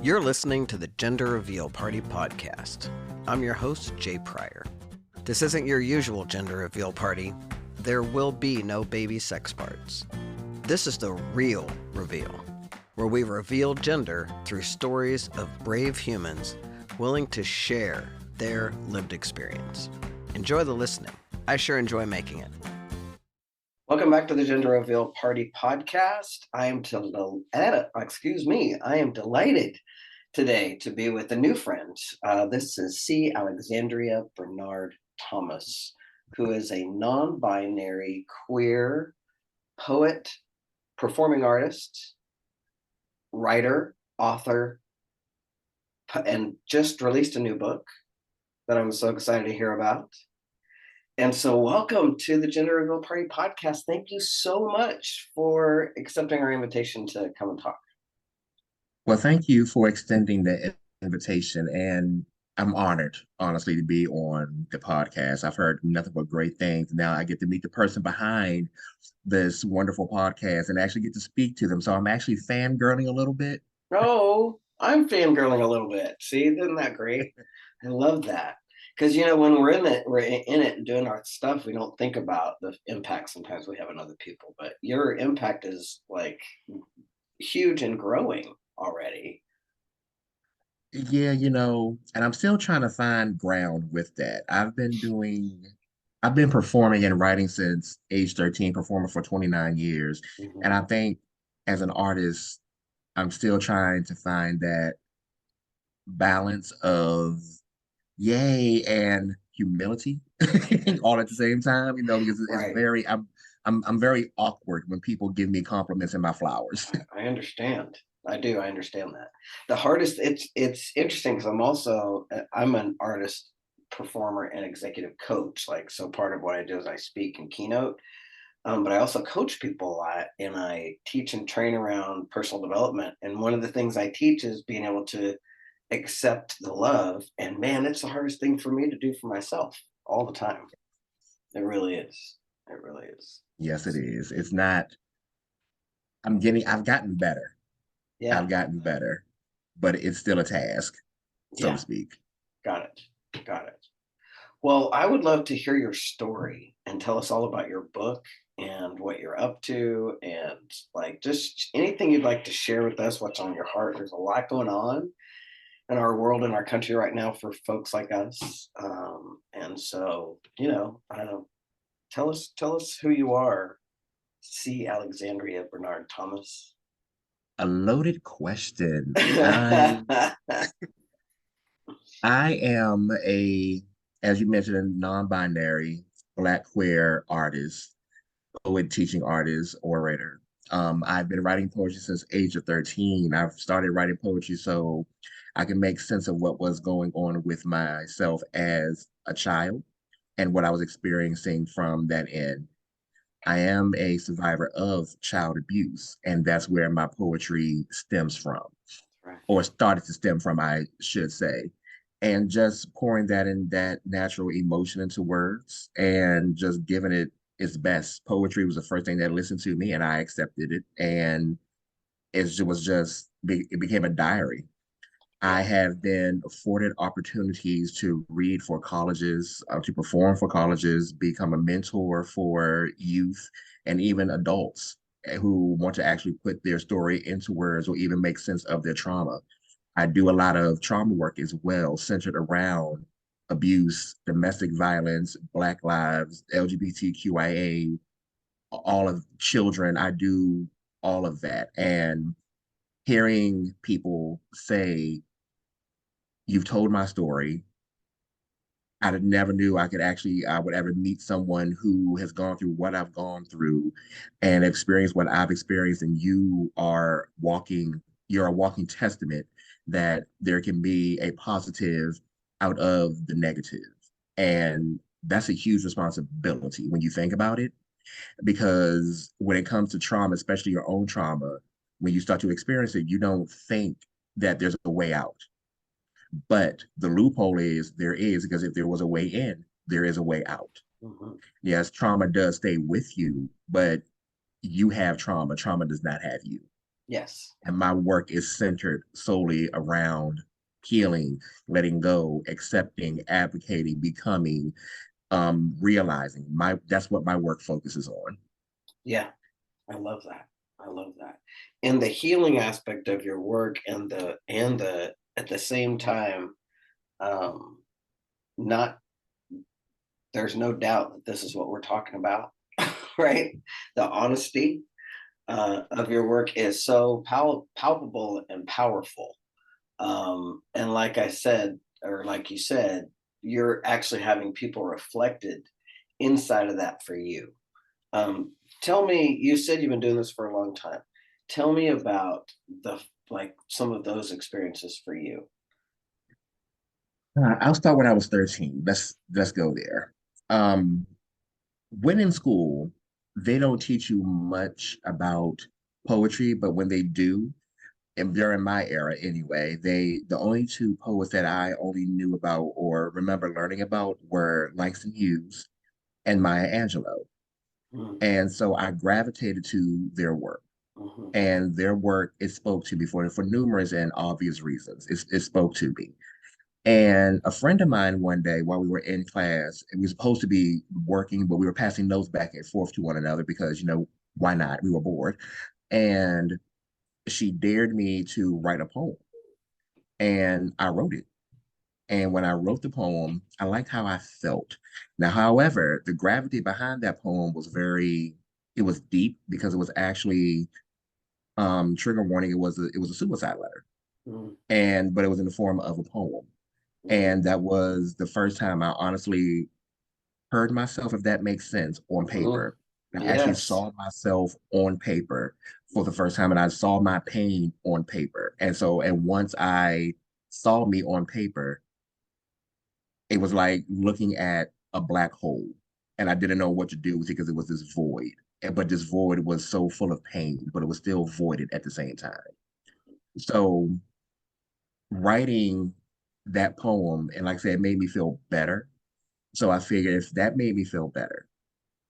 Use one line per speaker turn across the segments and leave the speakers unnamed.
You're listening to the Gender Reveal Party podcast. I'm your host, Jay Pryor. This isn't your usual gender reveal party. There will be no baby sex parts. This is the real reveal, where we reveal gender through stories of brave humans willing to share their lived experience. Enjoy the listening. I sure enjoy making it. Welcome back to the Gender Reveal Party podcast. I am delighted today to be with a new friend. This is C. Alexandria-Bernard Thomas, who is a non-binary queer poet, performing artist, writer, author, and just released a new book that I'm so excited to hear about. And so welcome to the Gender Reveal Party podcast. Thank you so much for accepting our invitation to come and talk.
Well, thank you for extending the invitation, and I'm honored, honestly, to be on the podcast. I've heard nothing but great things. Now I get to meet the person behind this wonderful podcast and actually get to speak to them. So I'm actually fangirling a little bit.
Oh, I'm fangirling a little bit. See, isn't that great? I love that. Because, you know, when we're in it and doing our stuff, we don't think about the impact sometimes we have on other people. But your impact is like huge and growing already.
Yeah, and I'm still trying to find ground with that. I've been performing and writing since age 13, performing for 29 years. And I think as an artist, I'm still trying to find that balance of yay and humility all at the same time, because it's
Right.
very I'm very awkward when people give me compliments and my flowers.
I understand. I do. I understand that. The hardest, it's interesting because I'm an artist, performer, and executive coach. Like, so part of what I do is I speak and keynote, but I also coach people a lot, and I teach and train around personal development. And one of the things I teach is being able to accept the love. And man, it's the hardest thing for me to do for myself all the time. It really is. It really is.
Yes, it is. It's not. I've gotten better.
Yeah.
I've gotten better, but it's still a task, so to speak.
Got it. Got it. Well, I would love to hear your story and tell us all about your book and what you're up to, and like just anything you'd like to share with us, what's on your heart. There's a lot going on in our world and our country right now for folks like us. And so, I don't know, tell us who you are, C. Alexandria-Bernard Thomas.
A loaded question. I am as you mentioned, a non-binary Black queer artist, poet, teaching artist, orator. I've been writing poetry since age of 13. I've started writing poetry so I can make sense of what was going on with myself as a child and what I was experiencing from that end. I am a survivor of child abuse, and that's where my poetry stems from, or started to stem from, I should say. And just pouring that natural emotion into words and just giving it its best. Poetry was the first thing that listened to me, and I accepted it. And it became a diary. I have been afforded opportunities to read for colleges, to perform for colleges, become a mentor for youth and even adults who want to actually put their story into words or even make sense of their trauma. I do a lot of trauma work as well, centered around abuse, domestic violence, Black lives, LGBTQIA, all of children. I do all of that. And hearing people say, you've told my story. I never knew I would ever meet someone who has gone through what I've gone through and experienced what I've experienced. And you're a walking testament that there can be a positive out of the negative. And that's a huge responsibility when you think about it, because when it comes to trauma, especially your own trauma, when you start to experience it, you don't think that there's a way out. But the loophole is there is, because if there was a way in, there is a way out. Yes, trauma does stay with you, but you have trauma. Trauma does not have you.
Yes.
And my work is centered solely around healing, letting go, accepting, advocating, becoming, realizing. That's what my work focuses on.
Yeah. I love that. I love that. And the healing aspect of your work and the at the same time, um, not there's no doubt that this is what we're talking about, right? The honesty of your work is so palpable and powerful. And like I said, or like you said, you're actually having people reflected inside of that for you. Um, Tell me, you said you've been doing this for a long time. Tell me about the like some of those experiences for you.
I'll start when I was 13. Let's go there. Um, when in school, they don't teach you much about poetry, but when they do, and during my era anyway, the only two poets that I only knew about or remember learning about were Langston Hughes and Maya Angelou.
Mm,
And so I gravitated to their work.
mhm,
And their work, it spoke to me for numerous and obvious reasons. It spoke to me. And a friend of mine one day while we were in class, and we were supposed to be working, but we were passing notes back and forth to one another because, why not? We were bored. And she dared me to write a poem. And I wrote it. And when I wrote the poem, I liked how I felt. Now, however, the gravity behind that poem was it was deep because it was actually, trigger warning, it was a suicide letter.
mm,
But it was in the form of a poem.
mm,
And that was the first time I honestly heard myself, if that makes sense, on
mhm.
paper. I actually
Yes.
saw myself on paper for the first time, and I saw my pain on paper. And once I saw me on paper, it was like looking at a black hole, and I didn't know what to do with it because it was this void. But this void was so full of pain, but it was still voided at the same time. So writing that poem, and like I said, it made me feel better. So I figured if that made me feel better,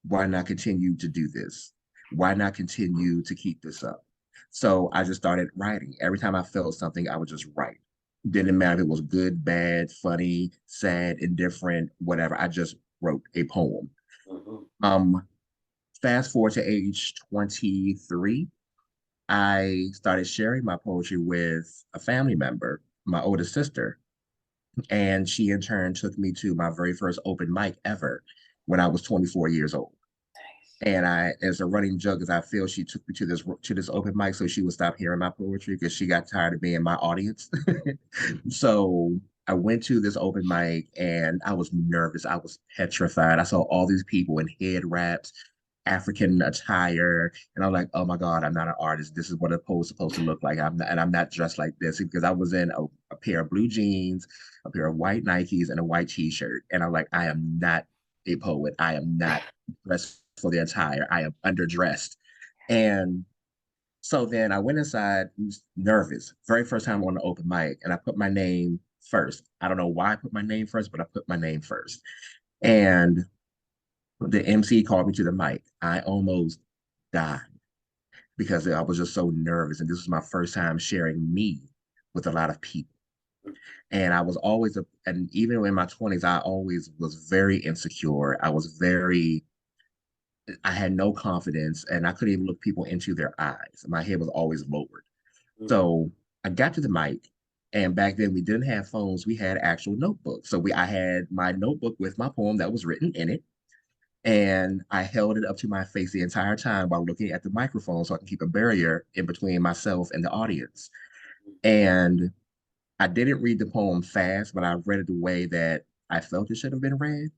why not continue to do this? Why not continue to keep this up? So I just started writing. Every time I felt something, I would just write. Didn't matter if it was good, bad, funny, sad, indifferent, whatever. I just wrote a poem.
Mhm,
Um, Fast forward to age 23, I started sharing my poetry with a family member, my oldest sister, and she in turn took me to my very first open mic ever when I was 24 years old. And as a running joke, as I feel, she took me to this open mic so she would stop hearing my poetry because she got tired of being my audience. So I went to this open mic and I was nervous. I was petrified. I saw all these people in head wraps, African attire, and I'm like, oh my God, I'm not an artist. This is what a poet's supposed to look like. I'm not dressed like this because I was in a pair of blue jeans, a pair of white Nikes, and a white t-shirt. And I'm like, I am not a poet. I am not dressed for the attire. I am underdressed. And so then I went inside, was nervous, very first time on the open mic, and I put my name first. I don't know why I put my name first, but I put my name first. And the MC called me to the mic. I almost died because I was just so nervous. And this was my first time sharing me with a lot of people. And I was always, and even in my 20s, I always was very insecure. I had no confidence and I couldn't even look people into their eyes. My head was always lowered.
mhm,
So I got to the mic, and back then we didn't have phones. We had actual notebooks. I had my notebook with my poem that was written in it, and I held it up to my face the entire time while looking at the microphone so I can keep a barrier in between myself and the audience. And I didn't read the poem fast, but I read it the way that I felt it should have been read.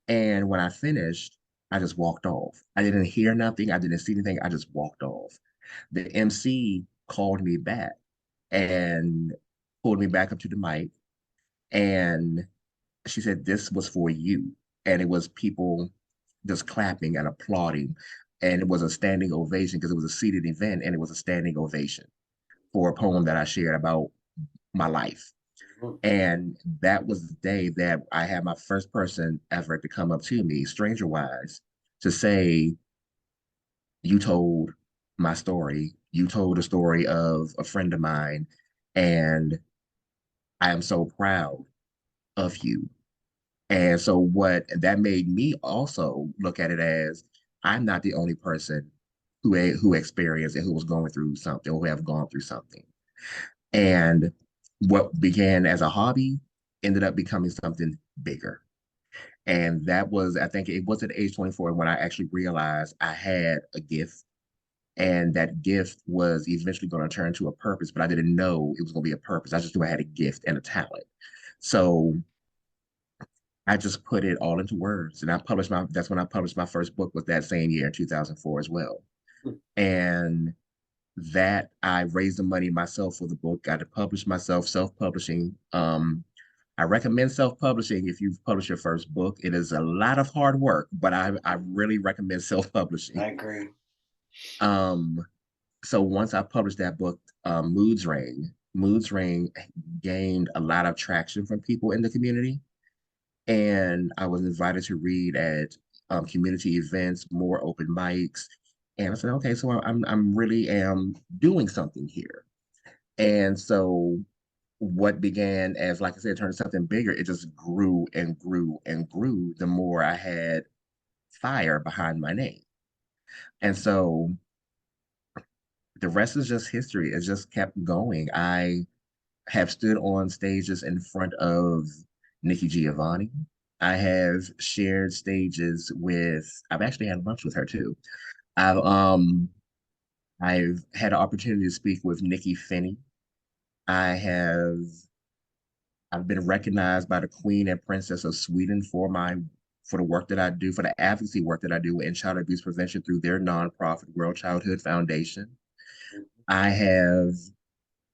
And when I finished, I just walked off. I didn't hear nothing. I didn't see anything. I just walked off. The MC called me back and pulled me back up to the mic. And she said, "This was for you." And it was people just clapping and applauding. And it was a standing ovation because it was a seated event and it was a standing ovation for a poem that I shared about my life.
mhm.
And that was the day that I had my first person ever to come up to me, stranger wise, to say, "You told my story You told a story of a friend of mine, and I am so proud of you. And so what that made me also look at it as I'm not the only person who experienced and who was going through something or who have gone through something. And what began as a hobby ended up becoming something bigger. And that was, I think it was at age 24 when I actually realized I had a gift. And that gift was eventually going to turn to a purpose, but I didn't know it was going to be a purpose. I just knew I had a gift and a talent. So I just put it all into words. And that's when I published my first book was that same year in 2004 as well. And that I raised the money myself for the book, got it published myself, self-publishing. I recommend self-publishing if you've published your first book. It is a lot of hard work, but I really recommend self-publishing.
I agree.
Um, so once I published that book, Moods Ring gained a lot of traction from people in the community. And I was invited to read at community events, more open mics. And I said, okay, so I'm really am doing something here. And so what began as, like I said, turned to something bigger, it just grew and grew and grew the more I had fire behind my name. And so the rest is just history. It just kept going. I have stood on stages in front of Nikki Giovanni. I have shared stages with, I've actually had lunch with her too. I've um I've had an opportunity to speak with Nikki Finney. I have I've been recognized by the Queen and Princess of Sweden for the work that I do, for the advocacy work that I do in child abuse prevention through their nonprofit World Childhood Foundation. I have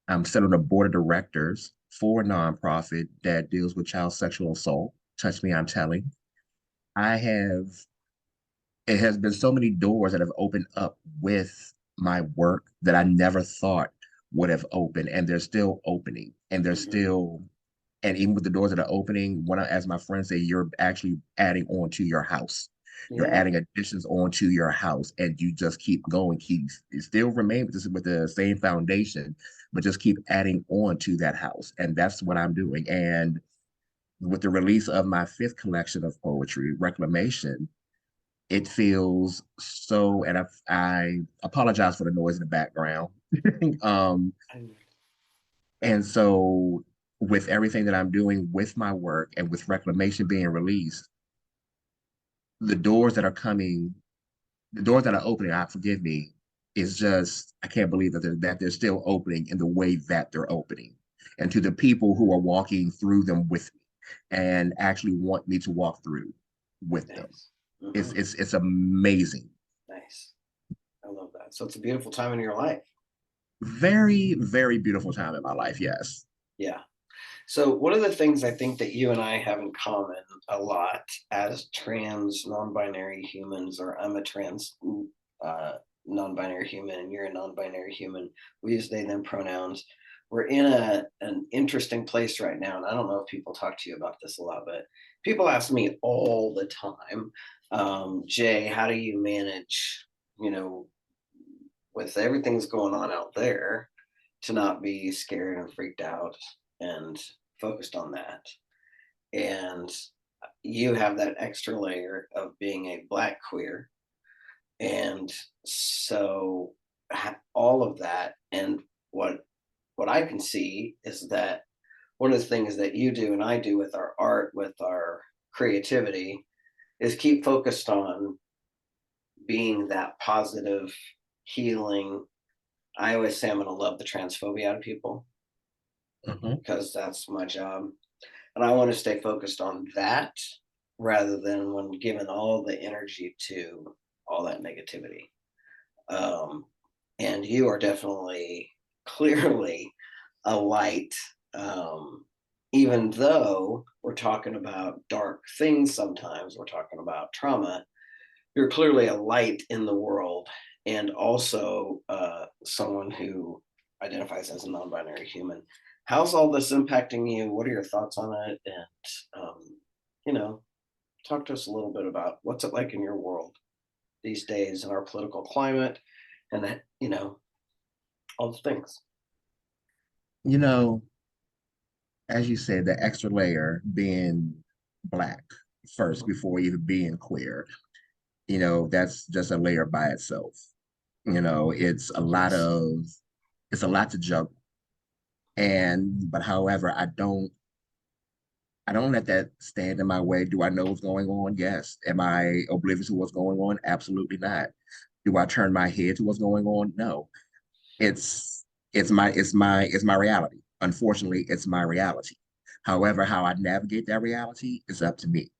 I'm set on the board of directors for a nonprofit that deals with child sexual assault. Touch Me I'm Tellin. I have It has been so many doors that have opened up with my work that I never thought would have opened, and they're still opening, and they're
Mhm.
still, and even with the doors that are opening, as my friends say, you're actually adding on to your house. You're
Yeah,
adding additions onto your house, and you just keep going, keep you still remain with the same foundation, but just keep adding on to that house, and that's what I'm doing. And with the release of my fifth collection of poetry, Reclamation, it feels so, and I apologize for the noise in the background. um, and so, with everything that I'm doing with my work and with Reclamation being released, the doors that are coming, the doors that are opening, forgive me, is just, I can't believe that they're still opening in the way that they're opening. And to the people who are walking through them with me and actually want me to walk through with them.
nice. Hmm.
It's amazing.
Nice. I love that. So it's a beautiful time in your life.
Very, very beautiful time in my life. Yes.
Yeah. So one of the things I think that you and I have in common a lot as trans non-binary humans, or I'm a trans uh, non-binary human and you're a non-binary human. We use they them pronouns. We're in an interesting place right now, and I don't know if people talk to you about this a lot, but people ask me all the time, Jay, how do you manage, you know, with everything's going on out there, to not be scared and freaked out and focused on that. And you have that extra layer of being a Black queer. And so all of that, and what I can see is that one of the things that you do and I do with our art, with our creativity, is keep focused on being that positive, healing. I always say I'm going to love the transphobia out of people
Mhm.
because that's my job. And I want to stay focused on that rather than when giving all the energy to all that negativity. Um, and you are definitely, clearly a light. Um, Even though we're talking about dark things sometimes, we're talking about trauma, you're clearly a light in the world, and also someone who identifies as a non-binary human. How's all this impacting you? What are your thoughts on it? And you know, talk to us a little bit about what's it like in your world these days in our political climate, and that, you know. All the things.
You know, as you said, the extra layer being Black first
Mhm.
before even being queer, that's just a layer by itself. It's a lot
Yes.
to juggle. But however, I don't let that stand in my way. Do I know what's going on? Yes. Am I oblivious to what's going on? Absolutely not. Do I turn my head to what's going on? No. It's it's my reality. Unfortunately, it's my reality. However, how I navigate that reality is up to me.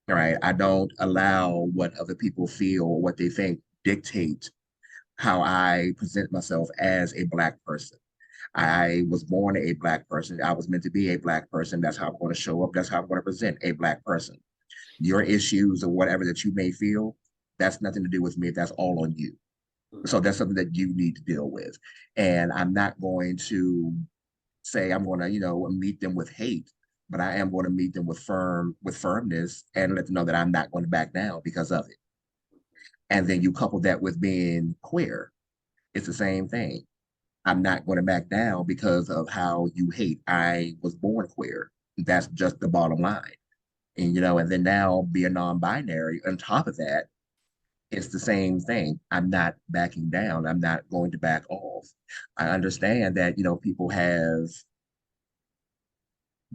All right. I don't allow what other people feel or what they think dictate how I present myself as a Black person. I was born a Black person. I was meant to be a Black person. That's how I'm going to show up. That's how I'm going to present a Black person. Your issues or whatever that you may feel, that's nothing to do with me. That's all on you. So that's something that you need to deal with. And I'm not going to say I'm going to, meet them with hate, but I am going to meet them with firmness and let them know that I'm not going to back down because of it. And then you couple that with being queer, it's the same thing. I'm not going to back down because of how you hate. I was born queer. That's just the bottom line. And then now be a non-binary. On top of that, it's the same thing. I'm not backing down. I'm not going to back off. I understand that, people have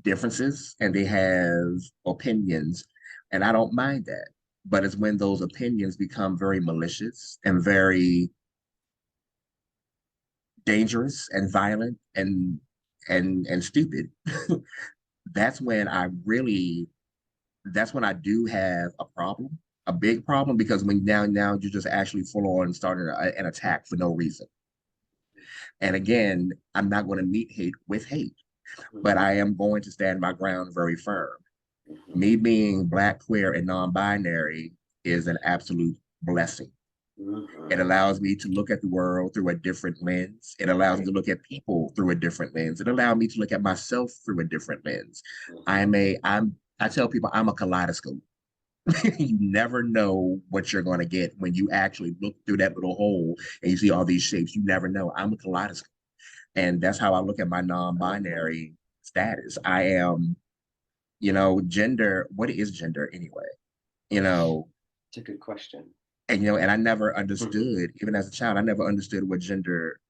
differences and they have opinions, and I don't mind that. But it's when those opinions become very malicious and very dangerous and violent and stupid. that's when I really that's when I do have a problem, a big problem, because when now you're just actually full on starting an attack for no reason. And again, I'm not going to meet hate with hate, but
Mhm.
I am going to stand my ground very firm.
Mhm.
Me being Black, queer, and non-binary is an absolute blessing. It
Mhm.
allows me to look at the world through a different lens. It allows me
Right.
to look at people through a different lens. It allows me to look at myself through a different lens.
Mhm.
I tell people I'm a kaleidoscope. You never know what you're going to get when you actually look through that little hole and you see all these shapes. You never know. I'm a kaleidoscope. And that's how I look at my
I love that.
non-binary status. I am, gender. What is gender anyway? You know,
It's a good question.
and I never
Mhm.
understood, even as a child, I never understood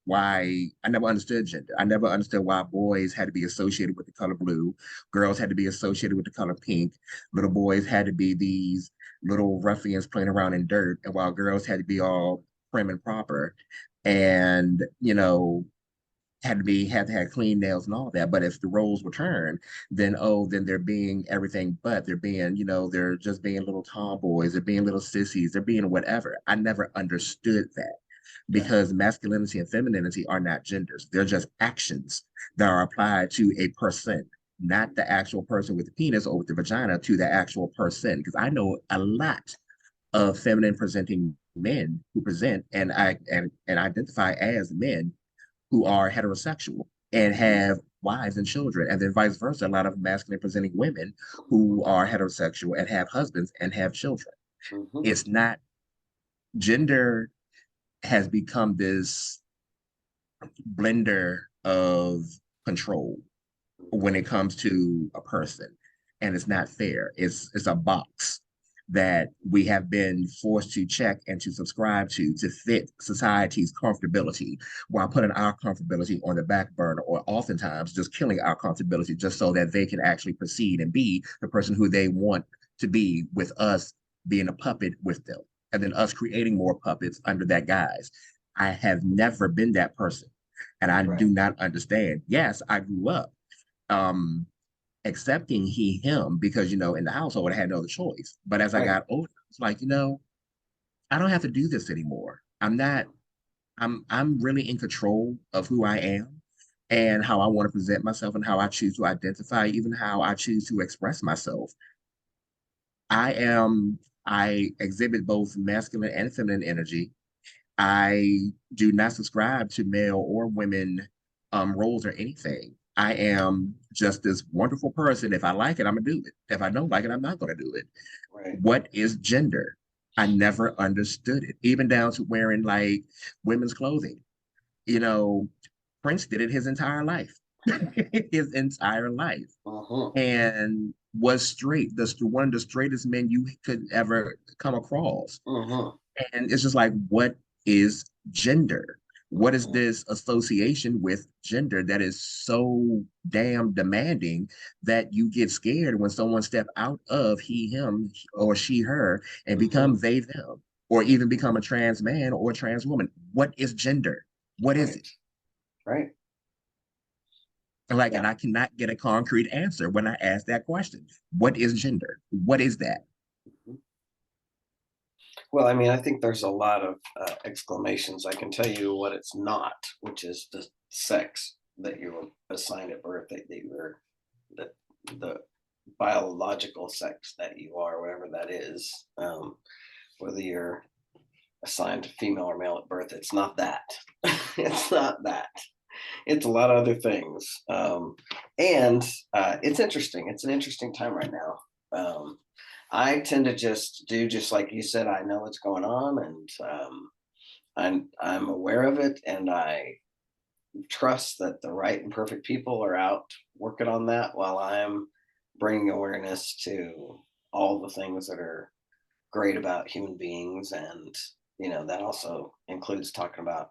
why I never understood gender. I never understood why boys had to be associated with the color blue, girls had to be associated with the color pink, little boys had to be these little ruffians playing around in dirt, and while girls had to be all prim and proper. And, had to have clean nails and all that. But if the roles were turned, then they're being everything but they're being, they're just being little tomboys, they're being little sissies, they're being whatever. I never understood that
Yeah.
because masculinity and femininity are not genders. They're just actions that are applied to a person, not the actual person with the penis or with the vagina to the actual person. Because I know a lot of feminine presenting men who present and identify as men who are heterosexual and
Mhm.
have wives and children, and then vice versa. A lot of masculine presenting women who are heterosexual and have husbands and have children.
Mhm.
It's not gender has become this blender of control when it comes to a person, and it's not fair. It's a box that we have been forced to check and to subscribe to fit society's comfortability while putting our comfortability on the back burner, or oftentimes just killing our comfortability just so that they can actually proceed and be the person who they want to be, with us being a puppet with them, and then us creating more puppets under that guise. I have never been that person, and I do
Right.
not understand. Yes, I grew up um accepting he him because in the household I had no other choice. But as I
Right.
got older, it's like, I don't have to do this anymore. I'm really in control of who I am and how I want to present myself and how I choose to identify, even how I choose to express myself. I exhibit both masculine and feminine energy. I do not subscribe to male or women roles or anything. I am just this wonderful person. If I like it, I'm gonna do it. If I don't like it, I'm not gonna do it.
Right.
What is gender? I never understood it, even down to wearing like women's clothing. You know, Prince did it his entire life, his entire life,
Uh-huh.
and was straight, one of the straightest men you could ever come across.
Uh-huh.
And it's just like, what is gender? What is
Uh-huh.
this association with gender that is so damn demanding that you get scared when someone step out of he, him, or she, her, and
Uh-huh.
become they, them, or even become a trans man or a trans woman? What is gender? What is it?
Right. Right.
Like,
Yeah.
and I cannot get a concrete answer when I ask that question. What is gender? What is that?
Well, I mean, I think there's a lot of exclamations. I can tell you what it's not, which is the sex that you were assigned at birth, that you were, the, the biological sex that you are, whatever that is. Whether you're assigned to female or male at birth, it's not that. It's not that. It's a lot of other things. And it's interesting. It's an interesting time right now. I tend to just do just like you said. I know what's going on, and I'm aware of it, and I trust that the right and perfect people are out working on that while I'm bringing awareness to all the things that are great about human beings, and that also includes talking about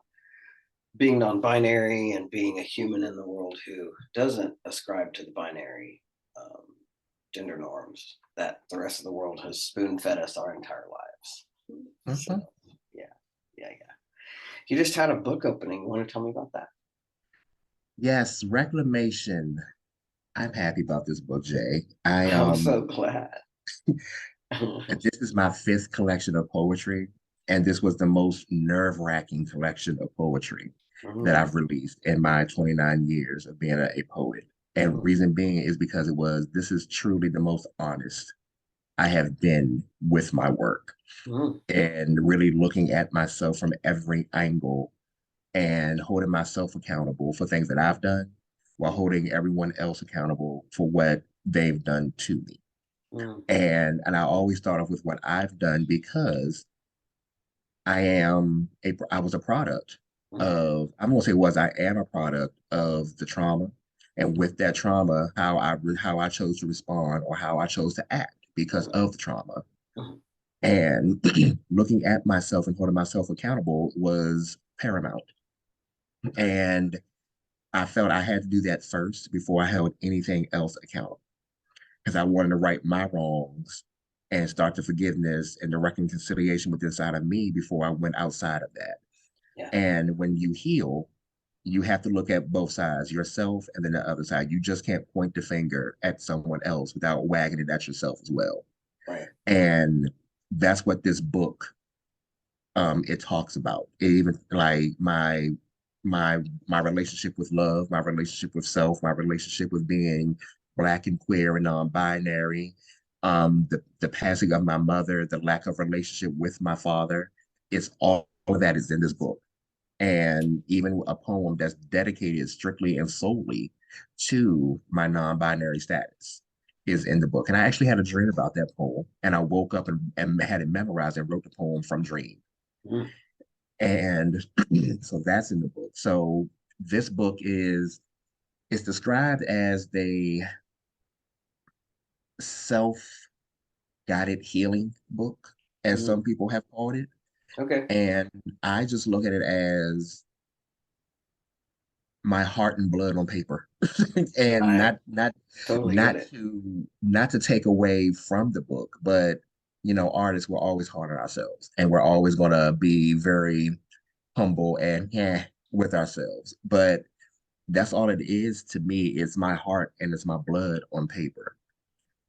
being non-binary and being a human in the world who doesn't ascribe to the binary um, gender norms that the rest of the world has spoon-fed us our entire lives. So
Mhm.
yeah, yeah, yeah. You just had a book opening. You want to tell me about that?
Yes, reclamation. I'm happy about this book, Jay. I
I'm so glad.
this is my fifth collection of poetry, and this was the most nerve-wracking collection of poetry that
Mhm,
I've released in my 29 years of being a poet. And
mhm,
reason being is because this is truly the most honest I have been with my work
mhm,
and really looking at myself from every angle and holding myself accountable for things that I've done while
mhm,
holding everyone else accountable for what they've done to me.
mhm,
And I always start off with what I've done because I was a product
mhm,
of, I'm gonna say was, I am a product of the trauma. And
mhm,
with that trauma, how I chose to respond or how I chose to act because
mhm,
of the trauma.
mhm,
And looking at myself and holding myself accountable was paramount. And I felt I had to do that first before I held anything else accountable because I wanted to right my wrongs and start the forgiveness and the reconciliation with inside of me before I went outside of that.
yeah,
And when you heal, you have to look at both sides, yourself and then the other side. You just can't point the finger at someone else without wagging it at yourself as well.
right.
And that's what this book it talks about. It even like my my relationship with love, my relationship with self, my relationship with being Black and queer and non-binary, the passing of my mother, the lack of relationship with my father. It's all of that is in this book. And even a poem that's dedicated strictly and solely to my non-binary status is in the book. And I actually had a dream about that poem, and I woke up and had it memorized and wrote the poem from dream.
Mhm,
And so that's in the book. So this book is it's described as the self-guided healing book, as some
mhm.
people have called it.
Okay.
And I just look at it as my heart and blood on paper. And
I totally get it.
not to take away from the book, but artists, we're always hard on ourselves and we're always gonna be very humble and with ourselves. But that's all it is to me. It's my heart and it's my blood on paper.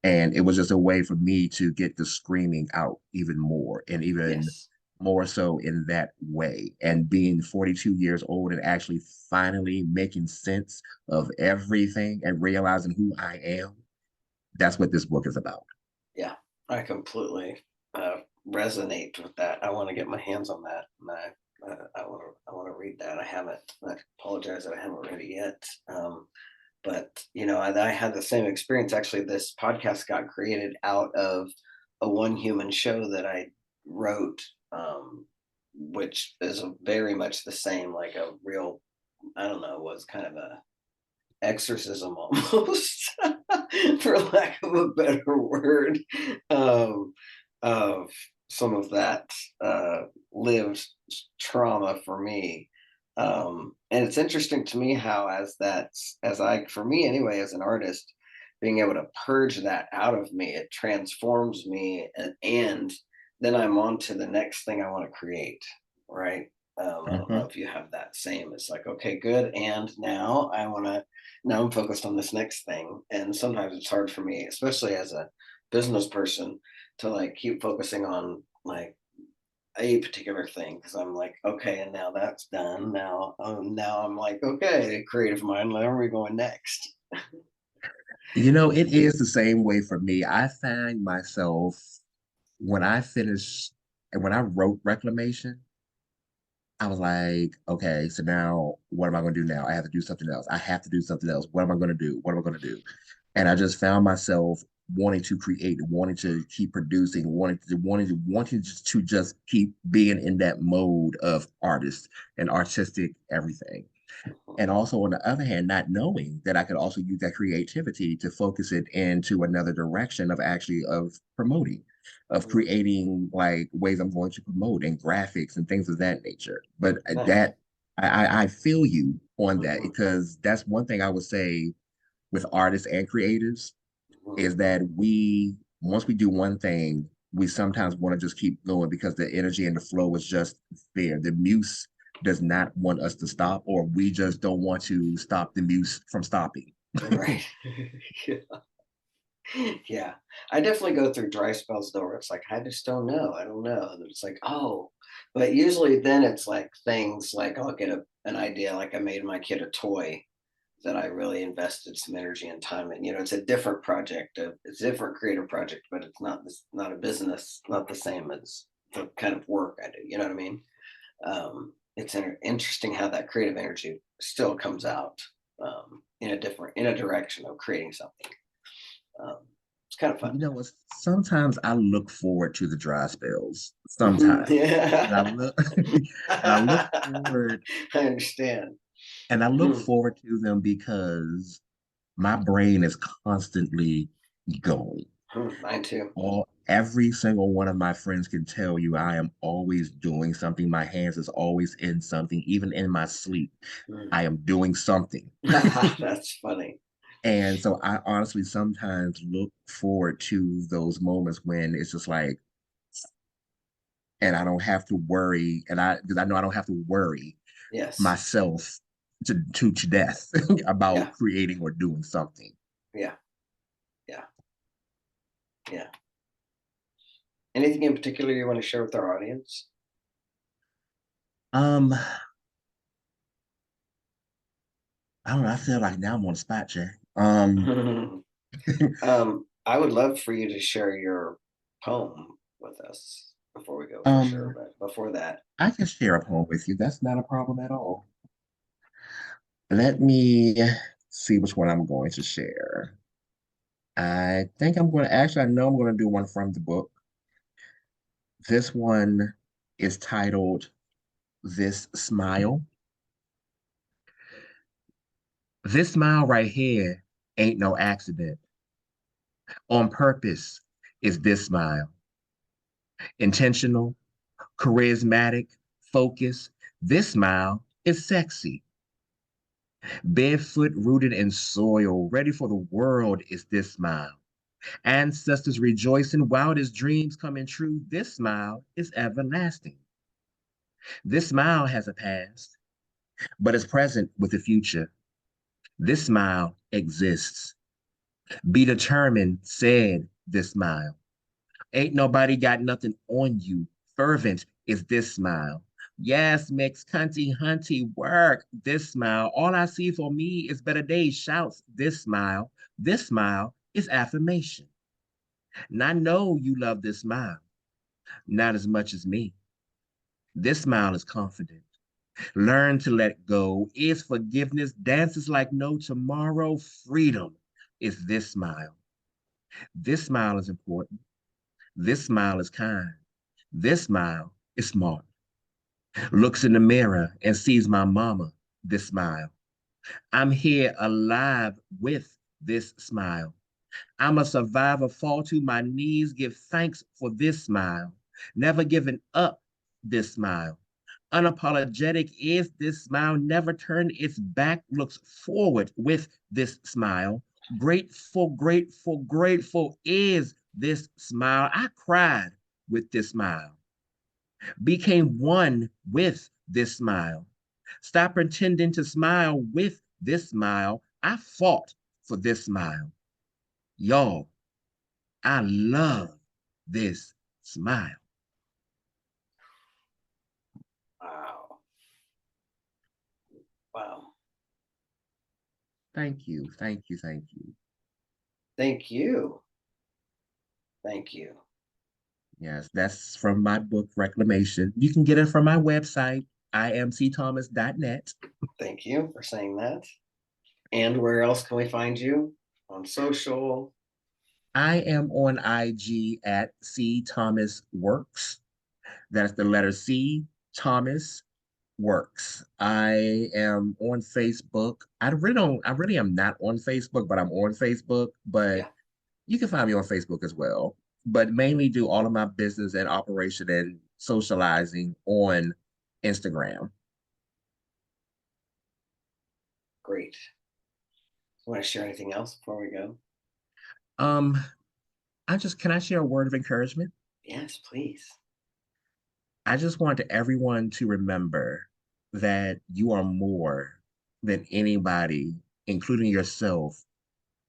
And it was just a way for me to get the screaming out even more and even
Yes.
more so in that way. And being 42 years old and actually finally making sense of everything and realizing who I am, that's what this book is about.
Yeah, I completely resonate with that. I want to get my hands on that, and I want to read that. I haven't. I apologize that I haven't read it yet. But I had the same experience. Actually, this podcast got created out of a one human show that I wrote, which is very much the same, like a real I don't know, was kind of a exorcism almost, for lack of a better word, um, of some of that lived trauma for me. And it's interesting to me how, for me anyway, as an artist, being able to purge that out of me, it transforms me, and then I'm on to the next thing I want to create, right? I don't know
Mhm.
if you have that same. It's like, okay, good. And now I'm focused on this next thing. And sometimes it's hard for me, especially as a business person, to like keep focusing on like a particular thing, because I'm like, okay, and now that's done. Now I'm like, okay, creative mind, where are we going next?
You know, it is the same way for me. I find myself when I finish and when I wrote Reclamation, I was like, okay, so now what am I going to do now? I have to do something else. I have to do something else. What am I going to do? What am I going to do? And I just found myself wanting to create, wanting to keep producing, wanting to just keep being in that mode of artist and artistic everything. And also on the other hand, not knowing that I could also use that creativity to focus it into another direction of actually of promoting, of creating like ways I'm going to promote and graphics and things of that nature. But
Nice.
that I feel you on that
Mhm,
because that's one thing I would say with artists and creatives
mhm.
is that we once we do one thing, we sometimes want to just keep going because the energy and the flow is just there. The muse does not want us to stop, or we just don't want to stop the muse from stopping.
Right. Yeah, I definitely go through dry spells though, where it's like, I just don't know. I don't know. And it's like, oh, but usually then it's like things like I'll get an idea, like I made my kid a toy that I really invested some energy and time in. It's a different project, it's a different creative project, but it's not a business, not the same as the kind of work I do. You know what I mean? It's interesting how that creative energy still comes out, in a direction of creating something. Um, it's kind of fun.
You know what? Sometimes I look forward to the dry spells.
Mhm.
Sometimes, and I
Yeah.
look, and I look forward,
I understand.
and I look
Mm,
forward to them because my brain is constantly going.
mine too.
Every single one of my friends can tell you I am always doing something. My hands is always in something, even in my sleep.
Mm.
I am doing something.
That's funny.
And so I honestly sometimes look forward to those moments when it's just like, and I don't have to worry, and because I know I don't have to worry
Yes.
myself to death about
Yeah.
creating or doing something.
Yeah. Yeah. Yeah. Anything in particular you want to share with our audience?
Um, I don't know. I feel like now I'm on the spot, Jay.
I would love for you to share your poem with us before we go, for sure.
um,
But before that,
I can share a poem with you. That's not a problem at all. Let me see which one I'm going to share. I think I'm going to actually, I know I'm going to do one from the book. This one is titled This Smile. This smile right here ain't no accident. On purpose is this smile. Intentional, charismatic, focused. This smile is sexy. Barefoot, rooted in soil, ready for the world is this smile. Ancestors rejoicing, wildest dreams coming true. This smile is everlasting. This smile has a past, but is present with the future. This smile exists. Be determined, said this smile. Ain't nobody got nothing on you. Fervent is this smile. Yes, mix cunty hunty work. This smile. All I see for me is better days. Shouts this smile. This smile is affirmation. And I know you love this smile, not as much as me. This smile is confident. Learn to let go. Is forgiveness. Dances like no tomorrow. Freedom is this smile. This smile is important. This smile is kind. This smile is smart. Looks in the mirror and sees my mama. this smile. I'm here alive with this smile. I'm a survivor, fall to my knees, give thanks for this smile. Never giving up this smile. Unapologetic is this smile, never turned its back, looks forward with this smile. Grateful, grateful, grateful is this smile. I cried with this smile, became one with this smile. Stop pretending to smile with this smile. I fought for this smile. Y'all, I love this smile.
Wow. Wow.
Thank you, thank you, thank you.
Thank you. Thank you.
Yes, that's from my book Reclamation. You can get it from my website, imcthomas.net.
Thank you for saying that. And where else can we find you? On social?
I am on IG at C Thomas Works. That's the letter C, Thomas Works. I am on Facebook. I really am not on Facebook, but I'm on Facebook. But
Yeah.
you can find me on Facebook as well. But mainly do all of my business and operation and socializing on Instagram.
Great. Want to share anything else before we go?
Um, can I share a word of encouragement?
Yes, please.
I just want everyone to remember that you are more than anybody, including yourself,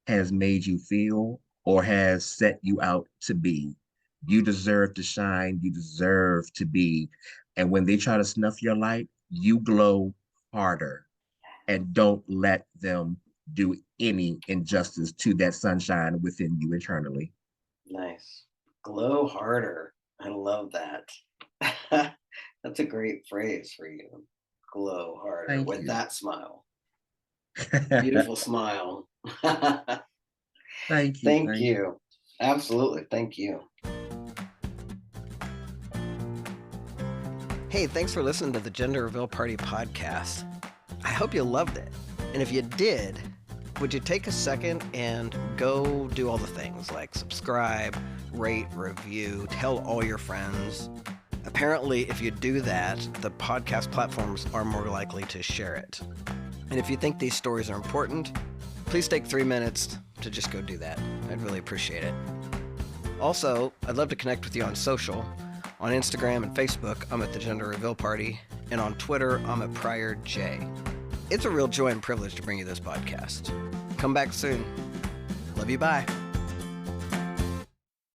has made you feel or has set you out to be. You deserve to shine. You deserve to be. And when they try to snuff your light, you glow harder. And don't let them do any injustice to that sunshine within you internally.
Nice. Glow harder. I love that. That's a great phrase for you. Glow harder
Thank
with
you.
that smile. Beautiful smile.
Thank you.
Thank
Thank you.
you. Absolutely. Thank you. Hey, thanks for listening to the Gender Reveal Party podcast. I hope you loved it. And if you did, would you take a second and go do all the things like subscribe, rate, review, tell all your friends? Apparently, if you do that, the podcast platforms are more likely to share it. And if you think these stories are important, please take 3 minutes to just go do that. I'd really appreciate it. Also, I'd love to connect with you on social. On Instagram and Facebook, I'm at the Gender Reveal Party, and on Twitter, I'm at Prior J. It's a real joy and privilege to bring you this podcast. Come back soon. Love you, bye.